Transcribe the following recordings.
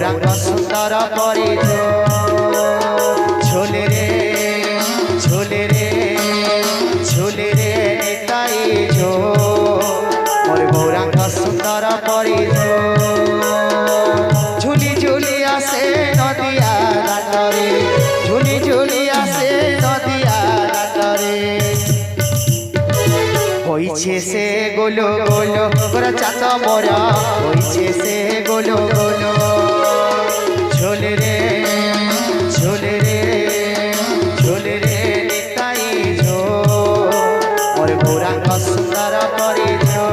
गौरांग सुंदर परिजो झोले रे झोले रे झोले रे निताई जो मोर गौरांग सुंदर परिजो झुली झुली आसे नदिया घाटरे झुली झुली आसे नदिया घाटरे होइछे से गोलो गोलो गोरा चाँद मोरा होइछे से गोलो गोलो झोले रे झोले रे झोले रे निताई झो मोर गौरांग सुंदर परिजो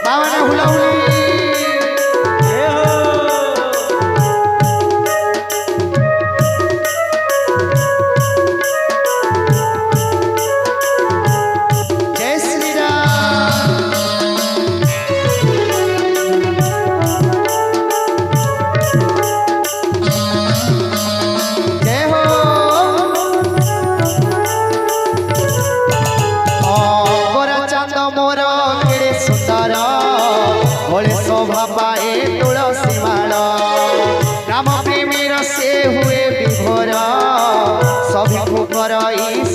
बाबाना हुलाहुली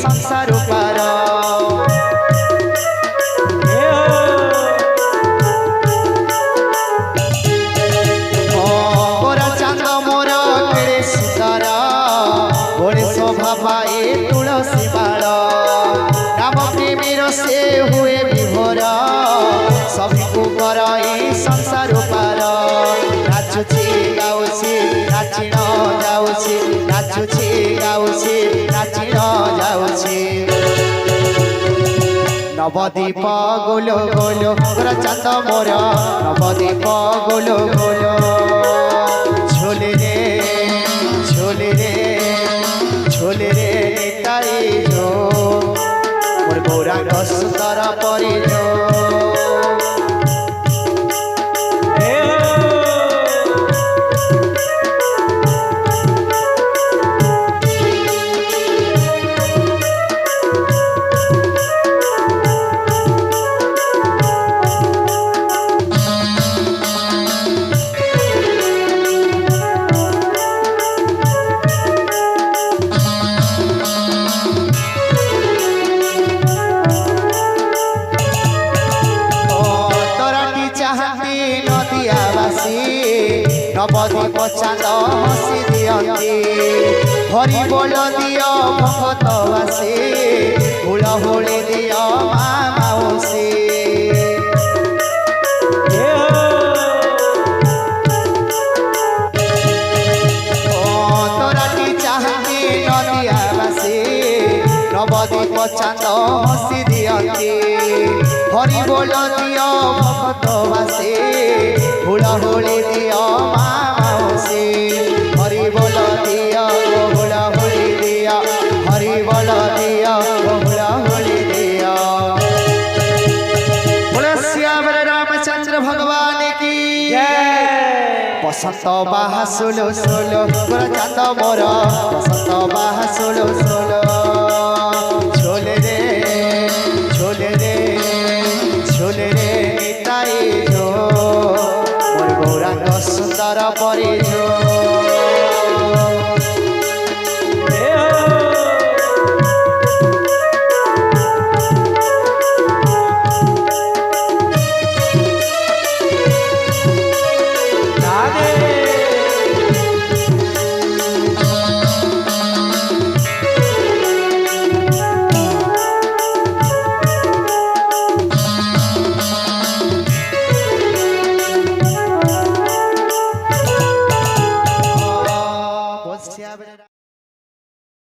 संसार पार गोरा चांद मोर केड़े सुंदर बड़े शोभा पाए तुलसी माल नाम प्रेमीर से हुए विभोर सभी को कराई संसार पार नाचुची गाउची नाची न जाउची नाचुची गाउची नाची न जाउची नवदीप गोलो गोलो गोरा चाँद मोर नवदीप गोलो गोलो झोले रे झोले रे झोले रे निताई जो मोर गौरांग सुंदर परिजो नवदीप चाँद हसी दियंती हरि बोल दियो भगत बासी हुलहुली दियो माँ माउसी तोराटी चाहती नदिया बासी नवदीप चाँद हसी दियंती हरि बोल दियो भगत बासी हुलहुली दियो माँ माउसी हरि बोल दियो हुलहुली दियो हरि बोल दियो हुलहुली दियो बोलो श्याम रामचंद्र भगवान की जय। बसंत बाहा सोलो सोलो गोरा चाँद मोर बसंत बाहा सोलो सोलो झोले रे झोले रे झोले रे निताई जो मोर गौरांग सुंदर परिजो